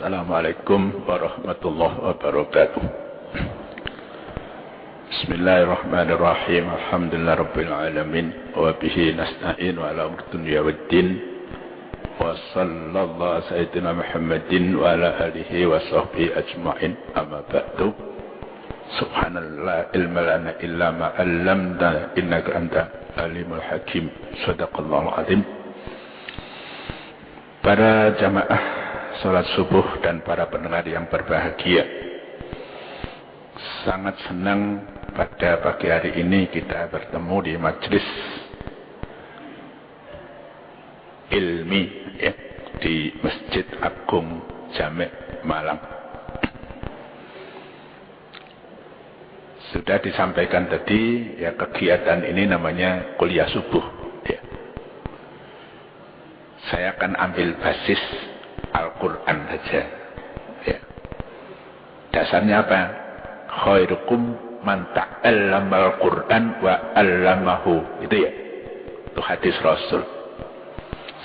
Assalamualaikum warahmatullahi wabarakatuh. Bismillahirrahmanirrahim. Alhamdulillah rabbil alamin wa bihi nasta'in wa ala umuri dunya waddin. Wa sallallahu sayyidina Muhammadin wa ala alihi wa sahbihi ajma'in. Amma ba'du. Subhanallah ilma lana illa ma 'allamtana innaka anta alimul hakim. Shadaqallahul azim. Para jamaah salat subuh dan para pendengar yang berbahagia, sangat senang pada pagi hari ini kita bertemu di majelis ilmi ya, di Masjid Agung Jami' Malang. Sudah disampaikan tadi ya, kegiatan ini namanya kuliah subuh ya. Saya akan ambil basis Al-Quran saja ya. Dasarnya apa? Khairukum man ta'allamal Quran wa 'allamahu. Itu ya, itu hadis Rasul.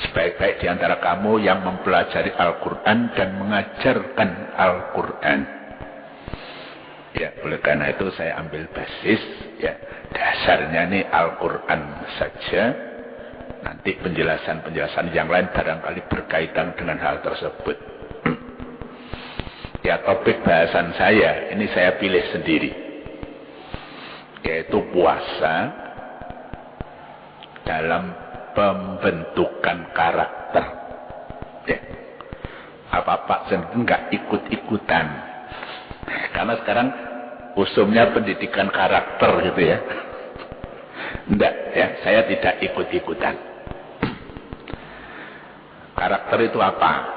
Sebaik-baik di antara kamu yang mempelajari Al-Quran dan mengajarkan Al-Quran ya. Oleh karena itu saya ambil basis ya, dasarnya ini Al-Quran saja. Nanti penjelasan-penjelasan yang lain barangkali berkaitan dengan hal tersebut. Ya, topik bahasan saya, ini saya pilih sendiri. Yaitu puasa dalam pembentukan karakter. Ya. Apa Pak Sen enggak ikut-ikutan? Karena sekarang usumnya pendidikan karakter gitu ya. Enggak ya, saya tidak ikut-ikutan. Karakter itu apa?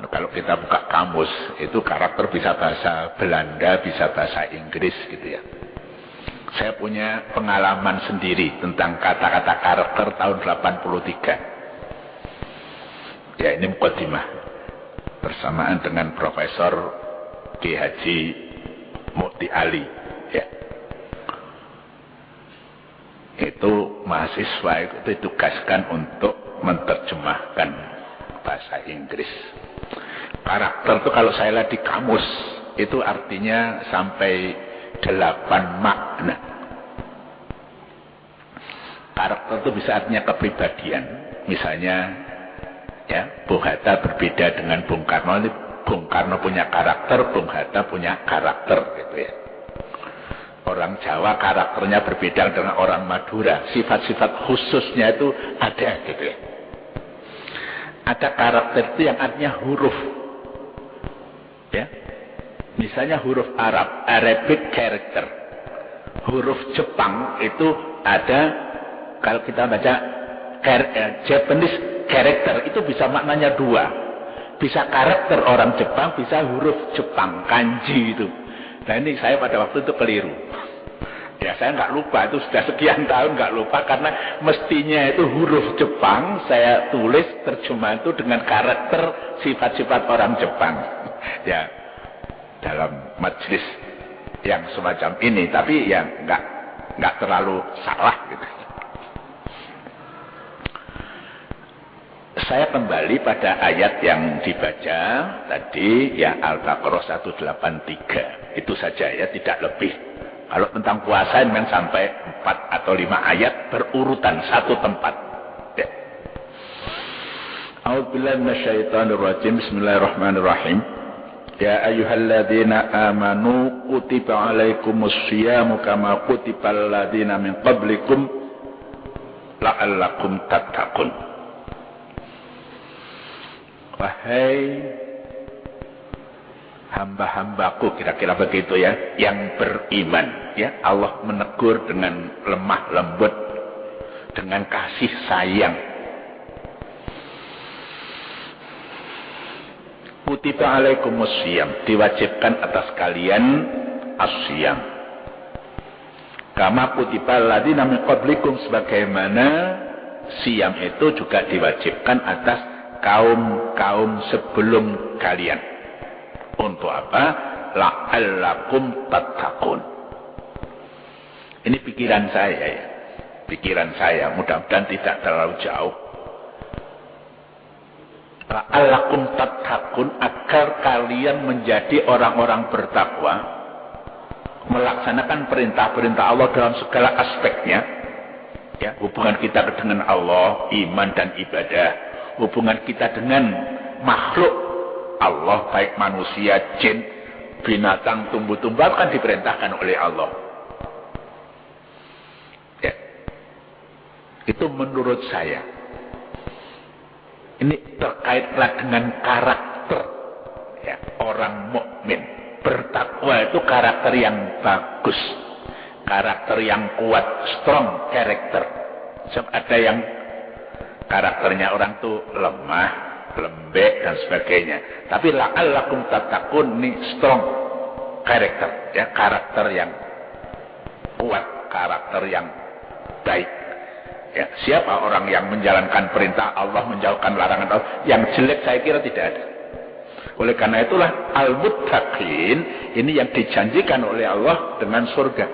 Kalau kita buka kamus, itu karakter bisa bahasa Belanda, bisa bahasa Inggris gitu ya. Saya punya pengalaman sendiri tentang kata-kata karakter tahun 83. Ya, ini mukadimah. Bersamaan dengan Profesor Ki Haji Mukti Ali. Ya. Itu mahasiswa itu ditugaskan untuk menerjemahkan bahasa Inggris. Karakter itu kalau saya lihat di kamus itu artinya sampai 8 makna. Karakter itu bisa artinya kepribadian. Misalnya ya, Bung Hatta berbeda dengan Bung Karno. Bung Karno punya karakter, Bung Hatta punya karakter gitu ya. Orang Jawa karakternya berbeda dengan orang Madura. Sifat-sifat khususnya itu ada gitu ya. Ada karakter itu yang artinya huruf. Ya. Misalnya huruf Arab, Arabic character. Huruf Jepang itu ada, kalau kita baca Japanese character, itu bisa maknanya dua. Bisa karakter orang Jepang, bisa huruf Jepang, kanji itu. Nah ini saya pada waktu itu keliru. Ya saya nggak lupa, itu sudah sekian tahun nggak lupa, karena mestinya itu huruf Jepang, saya tulis terjemahan itu dengan karakter sifat-sifat orang Jepang. Ya, dalam majelis yang semacam ini, tapi ya nggak terlalu salah gitu. Saya kembali pada ayat yang dibaca tadi, ya Al-Baqarah 183. Itu saja ya, tidak lebih. Kalau tentang puasa memang sampai 4 atau 5 ayat berurutan satu tempat. Ya. A'udzubillahi minasyaitonirrajim. Bismillahirrahmanirrahim. Ya ayyuhalladzina amanu kutiba alaikumus syiyamu kama kutibal ladzina min qablikum la'allakum tattaqun. Wahai hamba-hambaku, kira-kira begitu ya, yang beriman ya, Allah menegur dengan lemah lembut, dengan kasih sayang. Kutiba alaikumus syiyam, diwajibkan atas kalian as-syiyam. Kama kutiba alladziina min qablikum, sebagaimana syiyam itu juga diwajibkan atas kaum-kaum sebelum kalian. Untuk apa? La'allakum tattaqun. Ini pikiran saya ya. Pikiran saya, mudah-mudahan tidak terlalu jauh. la'allakum tattaqun, agar kalian menjadi orang-orang bertakwa, melaksanakan perintah-perintah Allah dalam segala aspeknya. Ya, hubungan kita dengan Allah, iman dan ibadah, hubungan kita dengan makhluk Allah, baik manusia, jin, binatang, tumbuh-tumbuhan, kan diperintahkan oleh Allah. Ya. Itu menurut saya. Ini terkaitlah dengan karakter, ya, orang mukmin. Bertakwa itu karakter yang bagus, karakter yang kuat, strong character. Ada yang karakternya orang tuh lemah, lembek dan sebagainya. Tapi la'allakum tattaqun, ini strong character, ya, karakter yang kuat, karakter yang baik. Ya, siapa orang yang menjalankan perintah Allah, menjauhkan larangan Allah? Yang jelek saya kira tidak ada. Oleh karena itulah al-muttaqin ini yang dijanjikan oleh Allah dengan surga.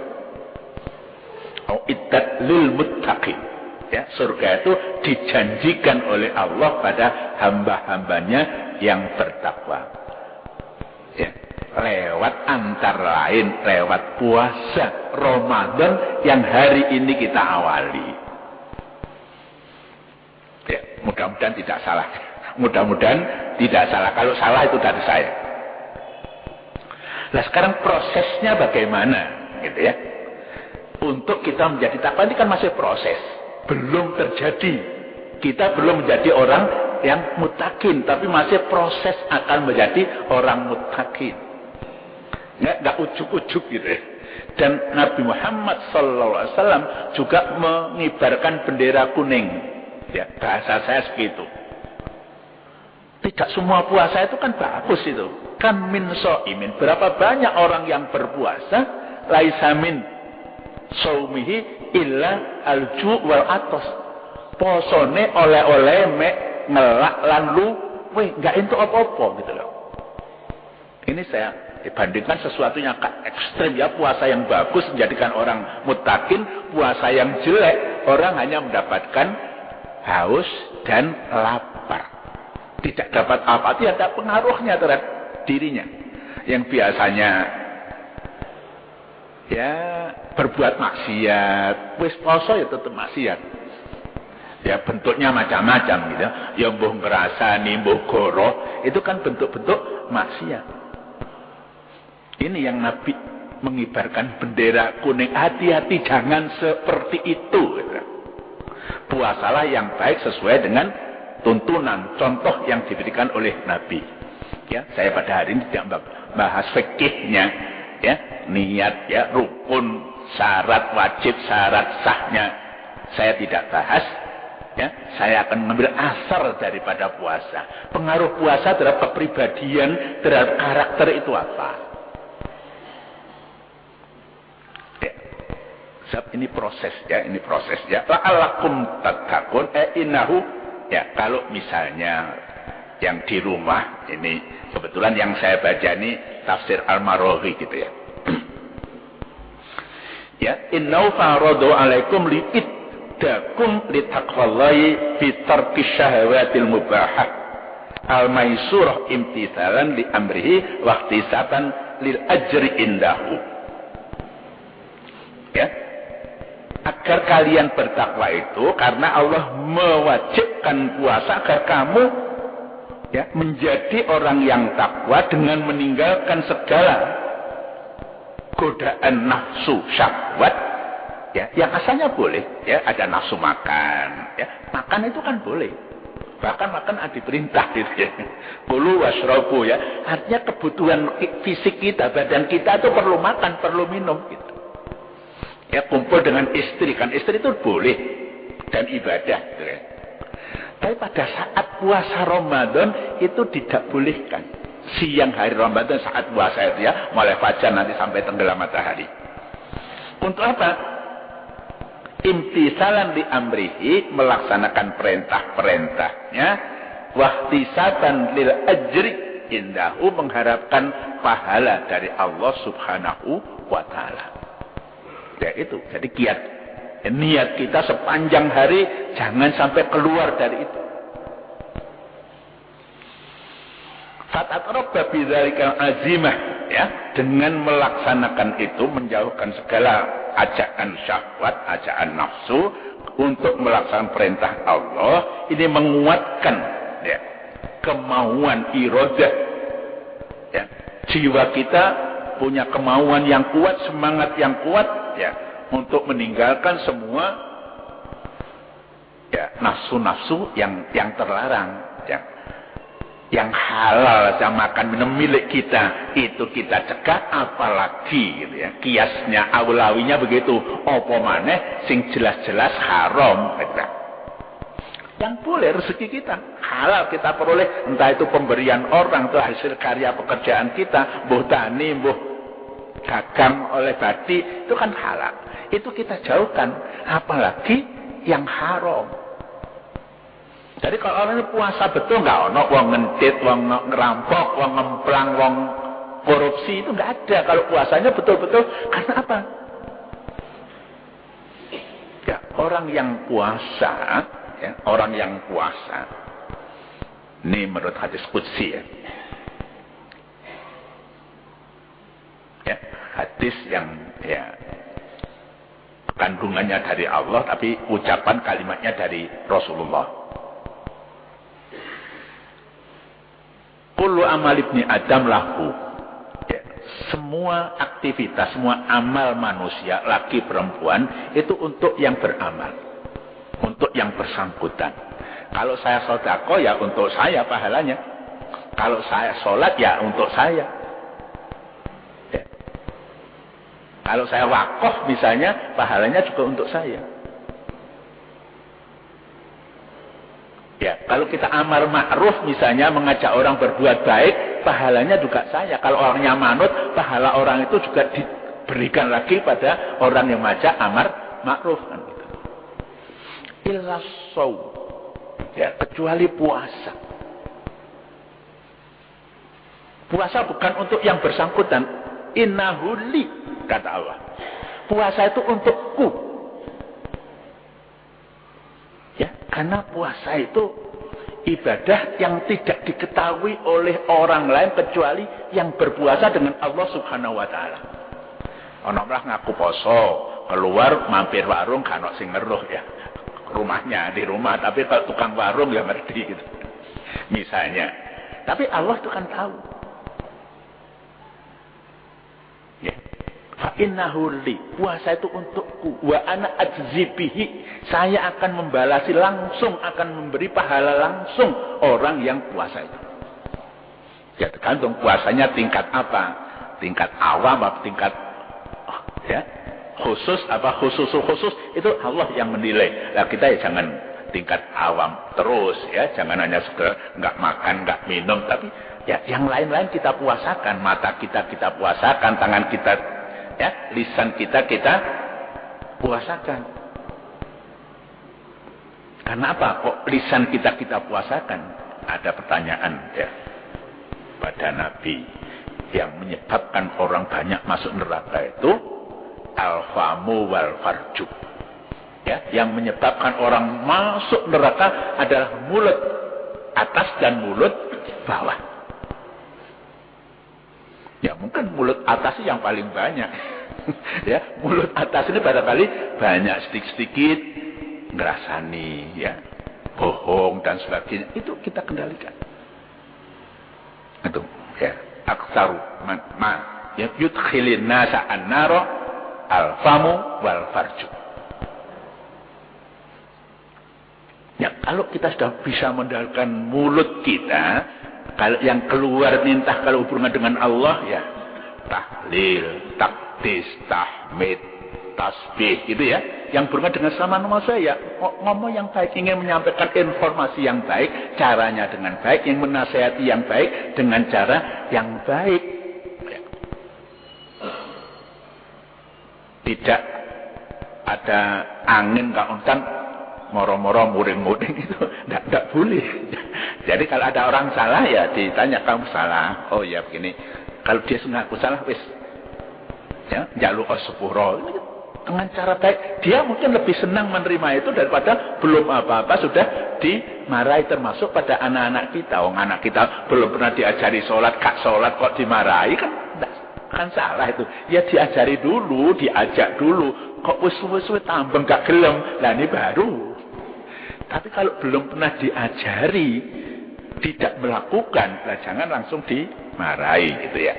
Uiddat lil muttaqin. Ya, surga itu dijanjikan oleh Allah pada hamba-hambanya yang bertakwa. Ya, lewat antara lain lewat puasa Ramadan yang hari ini kita awali. Ya, mudah-mudahan tidak salah. Mudah-mudahan tidak salah. Kalau salah itu dari saya. Nah, sekarang prosesnya bagaimana, gitu ya? Untuk kita menjadi takwa ini kan masih proses, belum terjadi. Kita belum menjadi orang yang muttaqin, tapi masih proses akan menjadi orang muttaqin. Nggak ujuk-ujuk gitu ya. Dan Nabi Muhammad SAW juga mengibarkan bendera kuning. Ya, bahasa saya segitu. Tidak semua puasa itu kan bagus itu. Kan min so'imin. Berapa banyak orang yang berpuasa, laisa min saumihi illa alju wal atos. Posone oleh-oleh mek ngelak lalu, nggak entuk apa-apa gitu loh. Ini saya dibandingkan sesuatu yang ekstrim, ya, puasa yang bagus menjadikan orang muttaqin, puasa yang jelek orang hanya mendapatkan haus dan lapar. Tidak dapat apa, tidak ada pengaruhnya terhadap dirinya. Yang biasanya ya berbuat maksiat, wis poso ya tetap maksiat. Ya bentuknya macam-macam gitu. Ya mbuh ngrasani, mbuh goroh, itu kan bentuk-bentuk maksiat. Ini yang Nabi mengibarkan bendera kuning. Hati-hati, jangan seperti itu gitu. Puasalah yang baik sesuai dengan tuntunan, contoh yang diberikan oleh Nabi. Ya, saya pada hari ini tidak bahas fikihnya, ya, niat, ya, rukun, syarat wajib, syarat sahnya. Saya tidak bahas. Ya, saya akan mengambil asar daripada puasa. Pengaruh puasa terhadap kepribadian, terhadap karakter itu apa? Ini proses, ya, ini proses, ya. La'allakum tattaqun, innahu, ya, kalau misalnya yang di rumah ini kebetulan yang saya baca ini tafsir Al-Maraghi gitu ya. Ya, innahu faradu alaikum liiddakum litaqwallahi fi tarki syahawatil mubahah al-maisurah imtithalan li amrihi wa ihtisaban lil ajri indahu. Ya, agar kalian bertakwa itu karena Allah mewajibkan puasa agar kamu, ya, menjadi orang yang takwa dengan meninggalkan segala godaan nafsu syahwat, ya, yang asalnya boleh, ya, ada nafsu makan, ya, makan itu kan boleh, bahkan makan ada perintah gitu ya. Kulu washrabu, ya, artinya kebutuhan fisik kita, badan kita itu perlu makan, perlu minum gitu. Ya, kumpul dengan istri, kan istri itu boleh dan ibadah gitu ya. Tapi pada saat puasa Ramadan itu tidak bolehkan. Siang hari Ramadan saat puasa itu, ya, mulai fajar nanti sampai tenggelam matahari. Untuk apa? Imtisalan li amrihi, melaksanakan perintah-perintahnya, wahtisaban lil ajri indahu, mengharapkan pahala dari Allah Subhanahu wa taala. Ya itu, jadi kiat, niat kita sepanjang hari jangan sampai keluar dari itu. Fatatrabba bidzalikal azimah, ya, dengan melaksanakan itu menjauhkan segala ajakan syahwat, ajakan nafsu untuk melaksanakan perintah Allah, ini menguatkan, ya, kemauan iradah, ya. Jiwa kita punya kemauan yang kuat, semangat yang kuat, ya, untuk meninggalkan semua, ya, nafsu-nafsu yang terlarang, ya. Yang halal saja makan minum milik kita itu kita cegah, apalagi gitu, ya. Kiasnya awlawinya begitu, apa maneh sing jelas-jelas haram, gitu. Yang boleh rezeki kita halal kita peroleh, entah itu pemberian orang atau hasil karya pekerjaan kita, mbuh tani, mbuh dagang oleh badi, itu kan halal, itu kita jauhkan, apalagi yang haram. Jadi kalau orang ini puasa betul, nggak ono wong ngentit, wong ngerampok, wong ngemplang, wong korupsi, itu nggak ada. Kalau puasanya betul-betul, karena apa? Ya, orang yang puasa, ya, orang yang puasa, ini menurut hadis qudsi, ya. Ya, hadis yang, ya, kandungannya dari Allah, tapi ucapan kalimatnya dari Rasulullah. Kullu amal ibni Adam lahu, ya, semua aktivitas, semua amal manusia, laki perempuan, itu untuk yang beramal, untuk yang bersangkutan. Kalau saya sedekah, ya untuk saya pahalanya. Kalau saya sholat, ya untuk saya, ya. Kalau saya wakaf misalnya, pahalanya juga untuk saya. Ya, kalau kita amar ma'ruf misalnya, mengajak orang berbuat baik, pahalanya juga saya. Kalau orangnya manut, pahala orang itu juga diberikan lagi pada orang yang mengajak amar ma'ruf, kan gitu. Illa shaum, ya, kecuali puasa. Puasa bukan untuk yang bersangkutan. Innahu li, kata Allah. Puasa itu untukku. Ya, karena puasa itu ibadah yang tidak diketahui oleh orang lain kecuali yang berpuasa dengan Allah Subhanahu wa taala. Ana ora ngaku poso, keluar mampir warung kan sing ngeruh, ya. Rumahnya di rumah, tapi kalau tukang warung ya ngerti gitu. Misalnya. Tapi Allah itu kan tahu. Ya. Fa innahu li, puasa itu untukku, wa ana ajzibihi, saya akan membalasi langsung, akan memberi pahala langsung orang yang puasa itu. Ya tergantung puasanya tingkat apa, tingkat awam apa tingkat, ya, khusus apa khusus itu Allah yang menilai. Nah kita ya jangan tingkat awam terus, ya, jangan hanya sekedar nggak makan nggak minum, tapi ya yang lain-lain kita puasakan, mata kita puasakan, tangan kita, ya, lisan kita puasakan. Karena apa? Kok lisan kita puasakan? Ada pertanyaan, ya, pada Nabi yang menyebabkan orang banyak masuk neraka itu al-famu wal farju. Ya, yang menyebabkan orang masuk neraka adalah mulut atas dan mulut bawah. Ya mungkin mulut atas yang paling banyak. Ya, mulut atas ini barangkali banyak, sedikit-sedikit ngerasani, ya, bohong dan sebagainya. Itu kita kendalikan. Itu, ya, aksaru ya yudkhilin nasa an-nara al-famu wal farju. Ya, kalau kita sudah bisa mendalilkan mulut kita, kalau yang keluar nintah kalau hubungan dengan Allah, ya, tahlil, takdis, tahmid, tasbih, gitu ya, yang berhubungan dengan sama nama saya, ngomong yang baik, ingin menyampaikan informasi yang baik, caranya dengan baik, yang menasihati yang baik dengan cara yang baik. Tidak ada angin nggak untan moro-moro muring-muring, itu tidak boleh. Jadi kalau ada orang salah, ya ditanya, kamu salah, oh ya begini. Kalau dia ngaku salah, wis, ya, jaluk sepuro, dengan cara baik. Dia mungkin lebih senang menerima itu daripada belum apa-apa sudah dimarahi, termasuk pada anak-anak kita. Anak kita belum pernah diajari sholat, gak sholat kok dimarahi, kan salah itu. Ya diajari dulu, diajak dulu. Kok wis-wis tambeng gak gelem, lah ini baru. Tapi kalau belum pernah diajari, tidak melakukan, lah jangan langsung dimarahi gitu ya.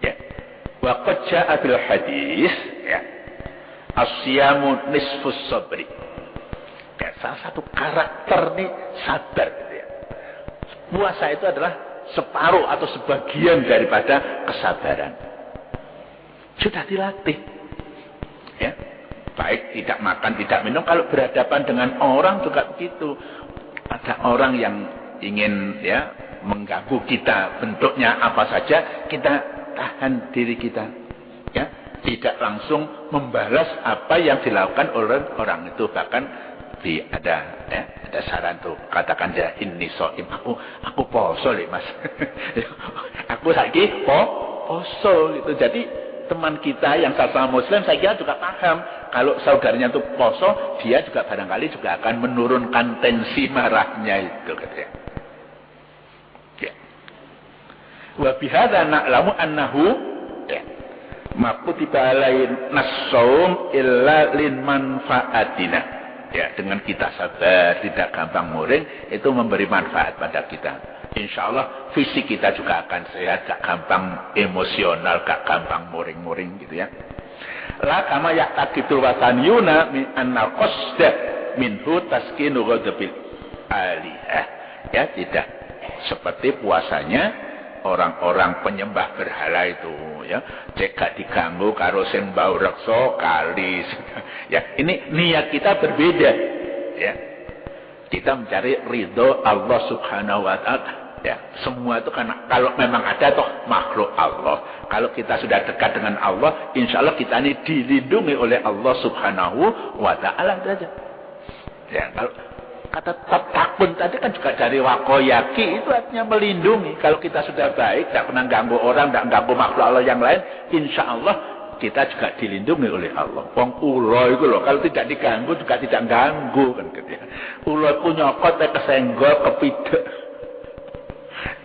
Ya. Wa qad jaa'a bil hadis ya. Asyamu nisfus sabri. Ya, salah satu karakter nih sabar gitu ya. Puasa itu adalah separuh atau sebagian daripada kesabaran. Sudah dilatih. Ya. Baik tidak makan, tidak minum. Kalau berhadapan dengan orang juga begitu. Ada orang yang ingin ya mengganggu kita, bentuknya apa saja, kita tahan diri kita. Ya, tidak langsung membalas apa yang dilakukan oleh orang itu. Bahkan ada saran tuh, katakan dia ini soim, aku poso nih mas. Aku lagi poso gitu. Jadi teman kita yang sama muslim saya kira juga paham kalau saudaranya itu poso, dia juga barangkali juga akan menurunkan tensi marahnya itu katanya. Ya. Wa bihadza na'lamu annahu ma kutiba alain nas-shaum illa lin manfaatina. Ya, dengan kita sabar, tidak gampang muring, itu memberi manfaat pada kita. Insya Allah fisik kita juga akan sehat, gak gampang emosional, gak gampang muring-muring gitu ya. La kama ya'taqidul wataniyuna min anna qasda minhu taskinu ghadabil alihah. Ya, tidak seperti puasanya orang-orang penyembah berhala itu ya. Cek gak diganggu karo sing mbau reksa kali. Ya, ini niat kita berbeda ya. Kita mencari ridho Allah Subhanahu wa taala. Ya, semua itu karena kalau memang ada toh makhluk Allah. Kalau kita sudah dekat dengan Allah, insya Allah kita ini dilindungi oleh Allah Subhanahu wa taala saja. Ya, kalau kata takun tadi kan juga dari wakoyaki, itu artinya melindungi. Kalau kita sudah baik, tidak pernah ganggu orang, tidak ganggu makhluk Allah yang lain, insya Allah kita juga dilindungi oleh Allah. Wong ulo itu loh, kalau tidak diganggu juga tidak ganggu kan gitu ya. Ulo punya nyokot kesenggol kepidek.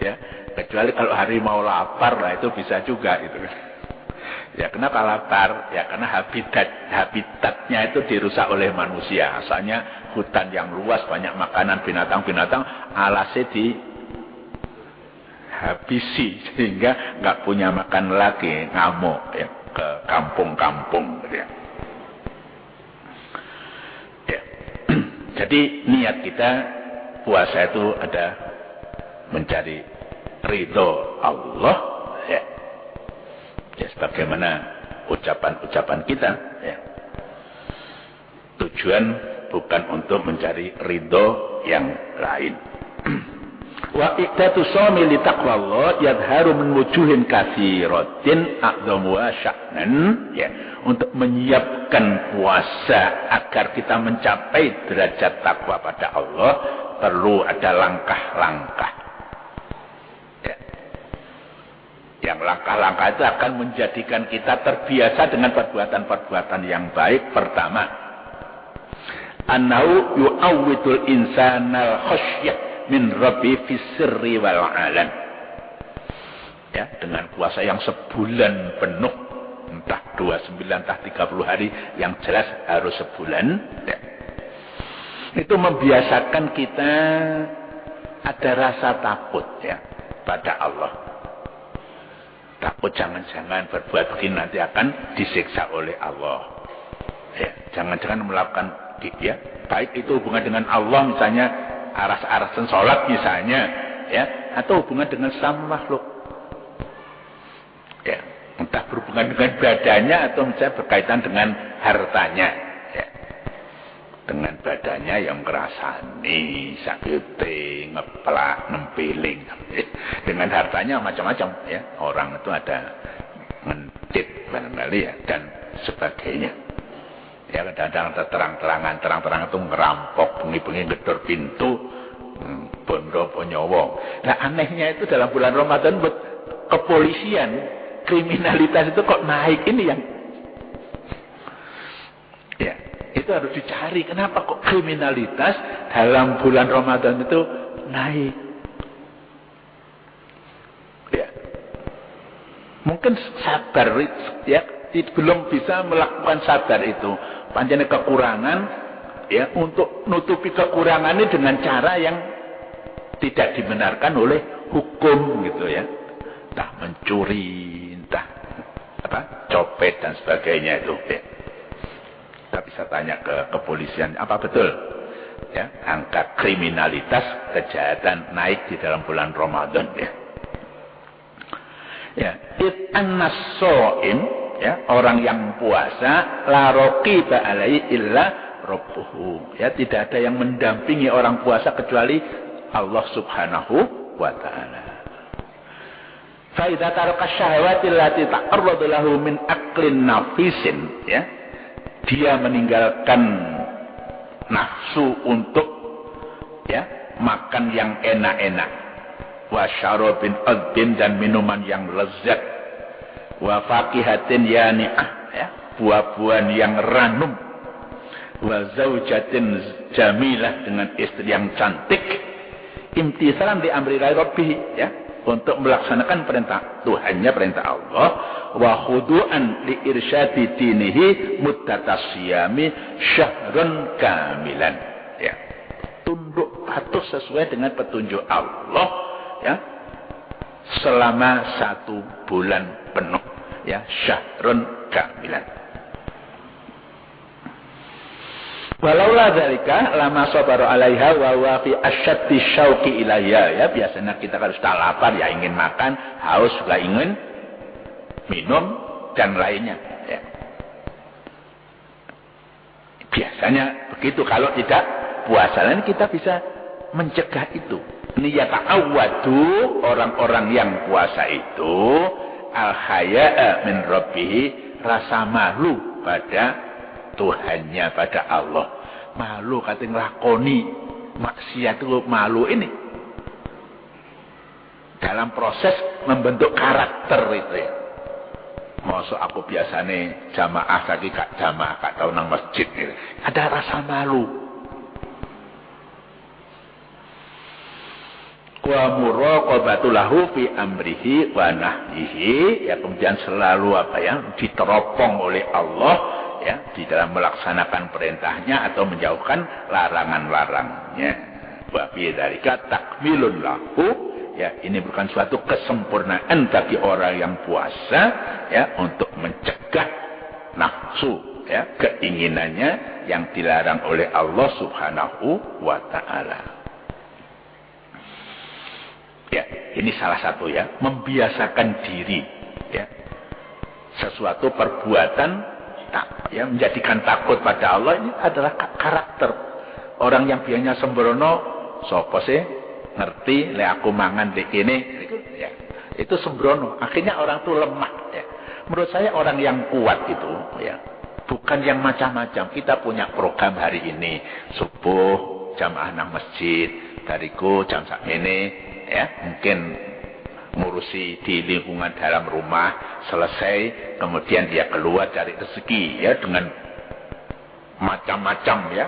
Ya, kecuali kalau harimau lapar lah itu bisa juga itu. Ya, kenapa lapar? Ya, karena habitatnya itu dirusak oleh manusia. Asalnya hutan yang luas, banyak makanan binatang-binatang, alasnya dihabisi sehingga nggak punya makan lagi, ngamuk ya, ke kampung-kampung gitu ya. Ya. Jadi niat kita puasa itu ada mencari ridho Allah ya. Ya, sebagaimana ucapan-ucapan kita ya. Tujuan bukan untuk mencari ridho yang lain. Wa iqtatu shaumi li taqwallah yadharu min wujuhin katsiratin a'dhamu sya'nan ya, untuk menyiapkan puasa agar kita mencapai derajat takwa pada Allah perlu ada langkah-langkah. Yang langkah-langkah itu akan menjadikan kita terbiasa dengan perbuatan-perbuatan yang baik. Pertama, annahu yu'awwidul insanal khasyah min rabbi fis sirri wal alan. Ya, dengan puasa yang sebulan penuh, entah 29, entah 30 hari, yang jelas harus sebulan. Ya. Itu membiasakan kita ada rasa takut ya pada Allah. Takut jangan-jangan berbuat begini nanti akan disiksa oleh Allah. Ya, jangan-jangan melakukan ya, baik itu hubungan dengan Allah misalnya aras-arasan sholat misalnya, ya, atau hubungan dengan sama makhluk. Ya, entah berhubungan dengan badannya atau misalnya berkaitan dengan hartanya. Ya. Dengan badannya yang ngerasani, sakiti, ngeplak, nempiling. Dengan hartanya macam-macam ya. Orang itu ada ngentit barangkali ya, dan sebagainya. Ya, kadang-kadang terang-terangan itu ngerampok, bengi-bengi gedor pintu, bondo ponyowo. Nah, anehnya itu dalam bulan Ramadan buat kepolisian, kriminalitas itu kok naik ini yang itu harus dicari. Kenapa kok kriminalitas dalam bulan Ramadan itu naik? Ya. Mungkin sabar ya, belum bisa melakukan sabar itu. Panjangnya kekurangan ya, untuk nutupi kekurangan ini dengan cara yang tidak dibenarkan oleh hukum gitu ya. Entah mencuri, entah copet dan sebagainya itu ya. Kita bisa tanya ke kepolisian, apa betul ya angka kriminalitas kejahatan naik di dalam bulan Ramadan ya. Ya, an-nasoim ya, orang yang puasa la raqiba alaihi illa rabbuhu. Ya, tidak ada yang mendampingi orang puasa kecuali Allah Subhanahu wa taala. Fa idza taraka syahawati allati ta'arradu lahu min aklin nafisin ya. Dia meninggalkan nafsu untuk ya makan yang enak-enak, wa syarabin adbin dan minuman yang lezat, wa faqihatin yani'ah ya, buah-buahan yang ranum, wa zaujatin jamilah dengan istri yang cantik, imtisalan di amri rabbih ya, untuk melaksanakan perintah Tuhannya, perintah Allah, wa khudu'an li irsyadi dinihi muddatas siyami syahrun kamilan ya, tunduk patuh sesuai dengan petunjuk Allah ya, selama 1 bulan penuh ya, syahrun kamilan. Walaula dzalika lama sabara 'alaiha wa huwa fi asyaddi syauqi ilayya ya, biasanya kita kalau sudah lapar ya ingin makan, haus juga ingin minum dan lainnya ya. Biasanya begitu. Kalau tidak puasa lain kita bisa mencegah itu. Niyata'awwadu, orang-orang yang puasa itu al-haya'a min rabbih, rasa malu pada Tuhannya, pada Allah. Malu kate nglakoni maksiat itu, malu ini dalam proses membentuk karakter itu ya. Masa aku biasane jamaah saiki gak jamaah, gak tau nang masjid gitu. Ada rasa malu. Wa muraqabatu lahu fi amrihi wa nahyihi ya, kemudian selalu diteropong oleh Allah ya, di dalam melaksanakan perintahnya atau menjauhkan larangan-larangnya. Wa fi dzalika takmilun lahu ya, ini bukan suatu kesempurnaan bagi orang yang puasa ya, untuk mencegah nafsu ya, keinginannya yang dilarang oleh Allah Subhanahu wa taala. Ya, ini salah satu ya, membiasakan diri ya, sesuatu perbuatan ya, menjadikan takut pada Allah. Ini adalah karakter orang yang biasanya sembrono. Sopo sih ngerti le aku mangan dek ini ya, itu sembrono, akhirnya orang tuh lemah ya. Menurut saya orang yang kuat itu ya, bukan yang macam-macam. Kita punya program hari ini, subuh jamaah nang masjid, dariku jam sak ini ya, mungkin ngurusi di lingkungan dalam rumah selesai, kemudian dia keluar cari rezeki ya, dengan macam-macam ya.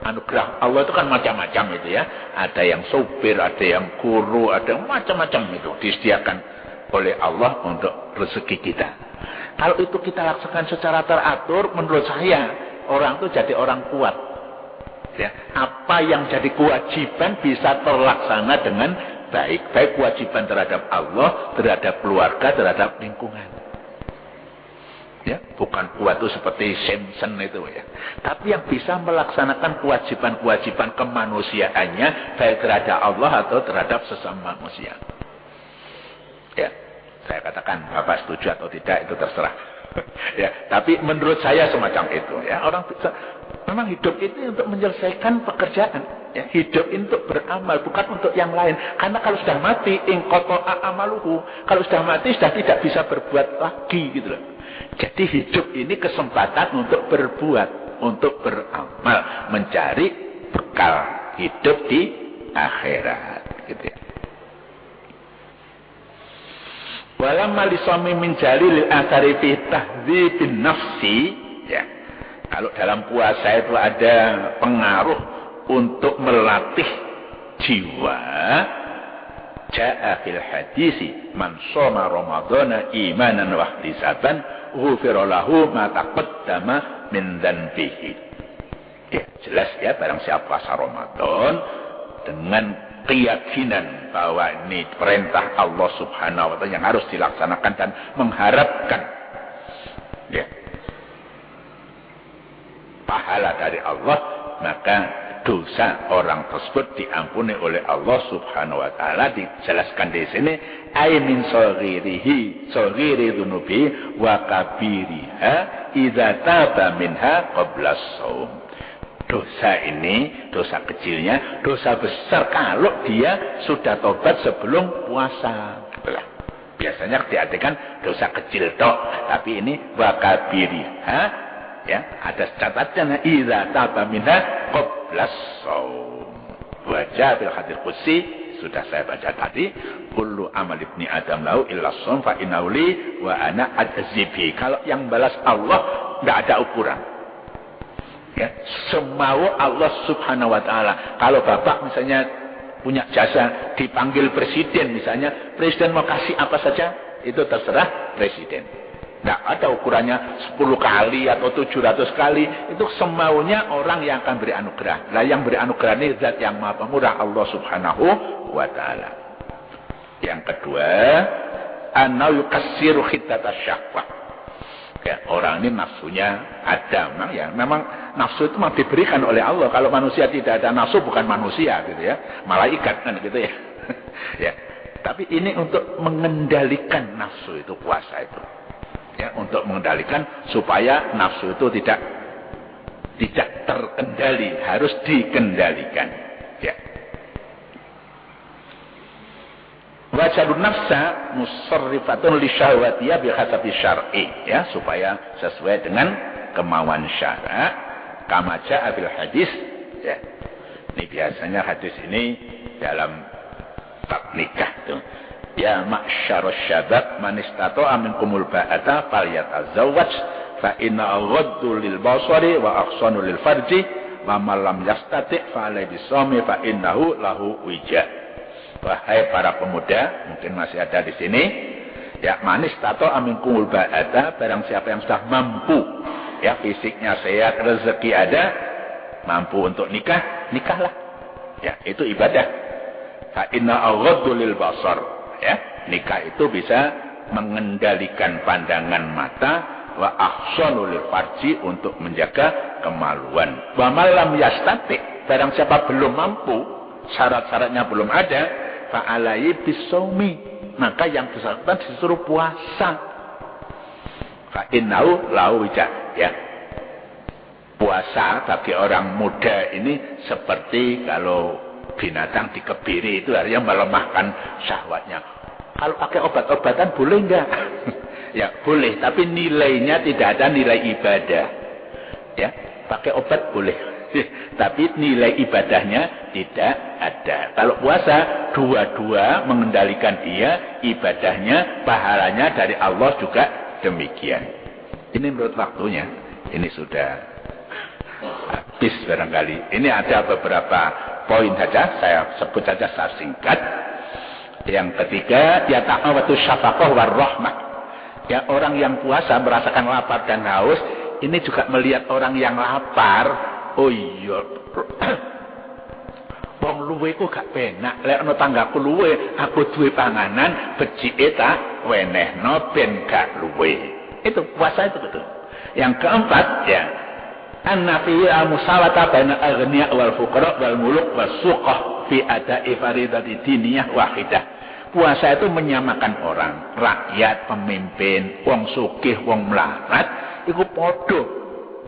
Anugerah Allah itu kan macam-macam itu ya. Ada yang sopir, ada yang guru, ada yang macam-macam itu disediakan oleh Allah untuk rezeki kita. Kalau itu kita laksanakan secara teratur, menurut saya orang itu jadi orang kuat. Ya, apa yang jadi kewajiban bisa terlaksana dengan baik. Baik kewajiban terhadap Allah, terhadap keluarga, terhadap lingkungan. Ya, bukan kuat itu seperti Simpson itu ya. Tapi yang bisa melaksanakan kewajiban-kewajiban kemanusiaannya baik terhadap Allah atau terhadap sesama manusia. Ya, saya katakan Bapak setuju atau tidak itu terserah. Ya, tapi menurut saya semacam itu ya. Orang bisa, memang hidup itu untuk menyelesaikan pekerjaan ya. Hidup untuk beramal, bukan untuk yang lain. Karena kalau sudah mati ingqata'a amaluhu, kalau sudah mati sudah tidak bisa berbuat lagi gitu loh. Jadi hidup ini kesempatan untuk berbuat, untuk beramal, mencari bekal hidup di akhirat gitu ya. Walamma lisami min jalil athari fi tahdzibin nafsi ya. Kalau dalam puasa itu ada pengaruh untuk melatih jiwa. Ja'a fil hadisi man shoma ramadhana imanan wa ihtisaban ghufira lahu ma taqaddama min dhanbihi. Ya, jelas ya, barang siapa puasa Ramadan dengan keyakinan bahwa ini perintah Allah Subhanahu wa taala yang harus dilaksanakan dan mengharapkan ya pahala dari Allah, maka dosa orang tersebut diampuni oleh Allah Subhanahu wa taala. Dijelaskan di sini ay min saghirihi saghiri dzunubi wa kabiriha idza taba minha qabla shaum. Dosa ini, dosa kecilnya, dosa besar kalau dia sudah tobat sebelum puasa. Biasanya diartikan dosa kecil tok, tapi ini wa kabiriha ya, ada catatannya idza taba minha qabla shaum. Wajah bil hadis qudsi sudah saya baca tadi, kullu amal ibni adam lahu illa shaum fa innahu li wa ana ajzibi. Kalau yang balas Allah enggak ada ukuran. Ya, semau Allah Subhanahu wa taala. Kalau bapak misalnya punya jasa dipanggil presiden misalnya, presiden mau kasih apa saja itu terserah presiden. Nggak ada ukurannya 10 kali atau 700 kali. Itu semaunya orang yang akan beri anugerah. Nah, yang beri anugerah ini zat yang maha pemurah, Allah Subhanahu wa ta'ala. Yang kedua, anna yukassiru khiddatas syahwah. Ya, orang ini nafsunya ada, memang nafsu itu memang diberikan oleh Allah. Kalau manusia tidak ada nafsu, bukan manusia gitu ya, malaikat kan gitu ya. Ya, tapi ini untuk mengendalikan nafsu itu, puasa itu. Ya, untuk mengendalikan supaya nafsu itu tidak terkendali, harus dikendalikan. Ya. Wajadun nafsa musarrifatun li syahwatiyah bi hasabi syar'i, ya, supaya sesuai dengan kemauan syara. Kama ja'a bil hadis, ya. Ini biasanya hadis ini dalam bab nikah tuh. Ya ma'syarus syabab man istata'a minkumul ba'ata falyatazawwaj fa inna aghaddu lil basari wa ahsanu lil farji wa man lam yastati' fa alayhi bisawmi fa innahu lahu wija. Wahai para pemuda, mungkin masih ada di sini, ya man istata'a minkumul ba'ata, barang siapa yang sudah mampu, ya fisiknya sehat, rezeki ada, mampu untuk nikah, nikahlah. Ya, itu ibadah. Fa inna aghaddu lil basar. Ya, nikah itu bisa mengendalikan pandangan mata, wa ahsanu lil farji, untuk menjaga kemaluan. Wa malam yastati, barang siapa belum mampu, syarat-syaratnya belum ada, fa alayhi bisawmi, maka yang bersangkutan disuruh puasa. Fa innahu lahu wija, ya. Puasa bagi orang muda ini seperti kalau binatang dikebiri, itu artinya melemahkan syahwatnya. Kalau pakai obat-obatan boleh enggak? Ya boleh, tapi nilainya tidak ada nilai ibadah. Ya, pakai obat boleh, tapi nilai ibadahnya tidak ada. Kalau puasa, dua-dua mengendalikan dia, ibadahnya, pahalanya dari Allah juga demikian. Ini menurut waktunya, ini sudah habis barangkali. Ini ada beberapa poin saja, saya sebut saja secara singkat. Yang ketiga, ya ta'awatu syafaqah warahmah. Ya, orang yang puasa merasakan lapar dan haus, ini juga melihat orang yang lapar. Oh iya, wong luwe ku gak penak, lek ana tanggaku luwe, aku duwe panganan, becike tak wenehno ben gak luwe. Itu puasa itu betul. Yang keempat, ya, an-nafi al-musawata baina aghniya wal fuqara wal muluk wasuqah fi ada'i faridati diniyah wahidah. Puasa itu menyamakan orang, rakyat, pemimpin, wong sugih, wong melarat, iku padha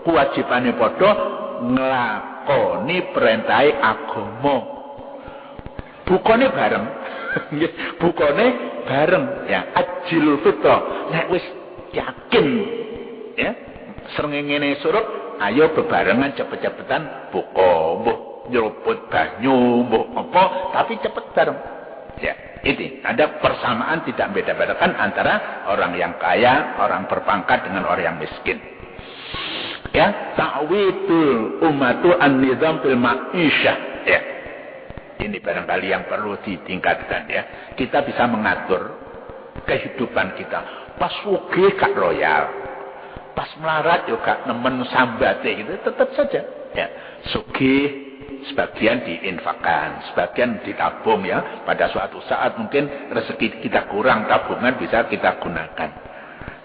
kewajibane padha nglakoni perintahe agama. Bukane bareng. Bukane bareng, ya, ajilul fitrah. Nek wis yakin, ya, srengenge surut, ayo bebarengan cepet-cepetan buka, mbuh nyeruput banyu, mbuh apa, tapi cepet bareng. Ya, ini ada persamaan, tidak beda-bedakan antara orang yang kaya, orang berpangkat dengan orang yang miskin. Ya, ta'widul ummatu an-nizam fil ma'isyah. Ya. Ini barangkali yang perlu ditingkatkan ya. Kita bisa mengatur kehidupan kita. Pas sugih gak royal. Pas melarat juga nemen sambate gitu, tetap saja. Ya. Sugih sebagian diinfakkan, sebagian ditabung ya. Pada suatu saat mungkin rezeki kita kurang, tabungan bisa kita gunakan.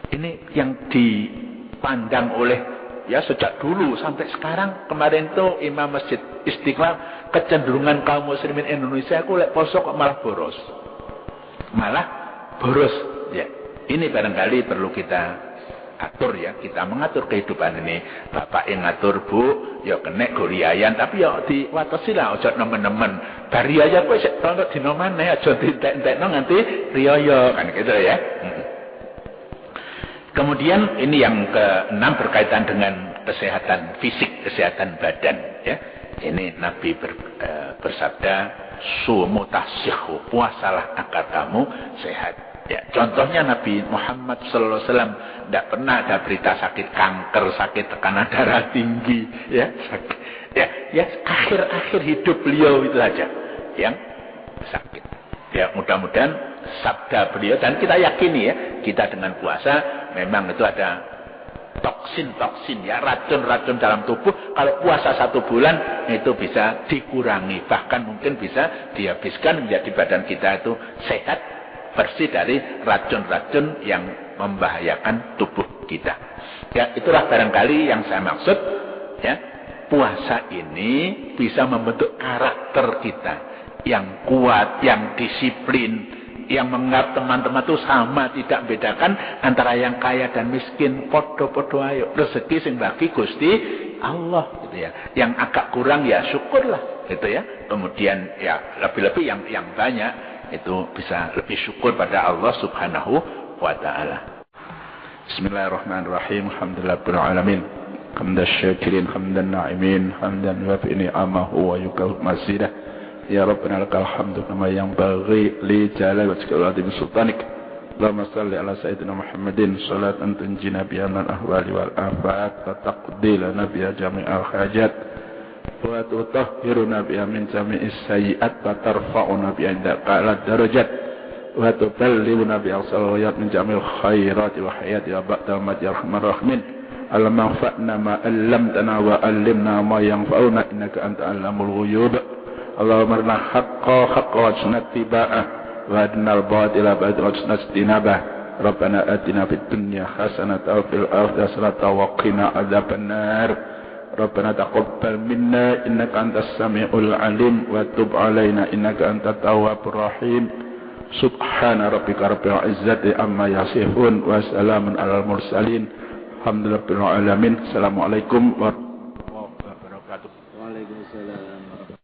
Ini yang dipandang oleh ya sejak dulu sampai sekarang. Kemarin tuh Imam Masjid Istiqlal, kecenderungan kaum muslimin Indonesia aku lek poso kok malah boros. Malah boros ya. Ini barangkali perlu kita atur ya, kita mengatur kehidupan ini. Bapak yang ngatur, Bu, ya kena goriayan, tapi ya diwatesi lah, ojo nemen-nemen. Bari aja kowe sik tonton dino maneh, aja dientek-entekno nganti riyaya, kan gitu ya. Kemudian ini yang ke-6 berkaitan dengan kesehatan fisik, kesehatan badan ya. Ini Nabi bersabda, sumu tasihhu, puasalah agar kamu sehat. Ya, contohnya Nabi Muhammad sallallahu alaihi wasallam tidak pernah ada berita sakit kanker, sakit tekanan darah tinggi, ya, sakit. Ya, akhir-akhir hidup beliau itu aja yang sakit. Ya, mudah-mudahan sabda beliau dan kita yakini ya, kita dengan puasa memang itu ada toksin-toksin ya, racun-racun dalam tubuh. Kalau puasa 1 bulan itu bisa dikurangi, bahkan mungkin bisa dihabiskan menjadi badan kita itu sehat, bersih dari racun-racun yang membahayakan tubuh kita. Ya, itulah barangkali yang saya maksud ya. Puasa ini bisa membentuk karakter kita yang kuat, yang disiplin, yang menganggap teman-teman itu sama, tidak bedakan antara yang kaya dan miskin, podo-podo ayo. Rezeki sing bagi Gusti Allah gitu ya. Yang agak kurang ya syukurlah gitu ya. Kemudian ya lebih-lebih yang banyak itu bisa lebih syukur pada Allah Subhanahu wa taala. Bismillahirrahmanirrahim. Alhamdulillahirabbil alamin. Hamdan syakirin, hamdan na'imin, hamdan wafi ni'amahu wa yukal mazidah. Ya Rabbana lakal hamdu kama yanbaghi li jalali wajhika wa 'azimi sultanik. Allahumma shalli ala sayyidina Muhammadin salatan tunjina biha min ahwali wal afat wa taqdi lana biha jami'al hajat wa tutahhiruna biha min jami'is sayyi'at wa tarfa'una biha indaka ala darajat wa tuballighuna biha salawat min jami'il khairat wa hayati wa ba'da ma ya rahman rahimin. Allahumma anfa'na ma 'allamtana wa 'allimna ma yanfa'una innaka anta 'allamul ghuyub. Allahumma arina haqqa haqqa wajna tiba'ah wa adnal batila batila wajna istinabah. Rabbana atina fid dunya hasanatan wa fil akhirati hasanatan wa qina adzabannar. Rabbana taqabbal minna innaka antas samiul alim wa tub alaina innaka antat tawwabur rahim. Subhana rabbika rabbil izzati amma yasifun wa salamun alal mursalin. Alhamdulillahirabbil alamin. Assalamualaikum warahmatullahi wabarakatuh. Waalaikumsalam.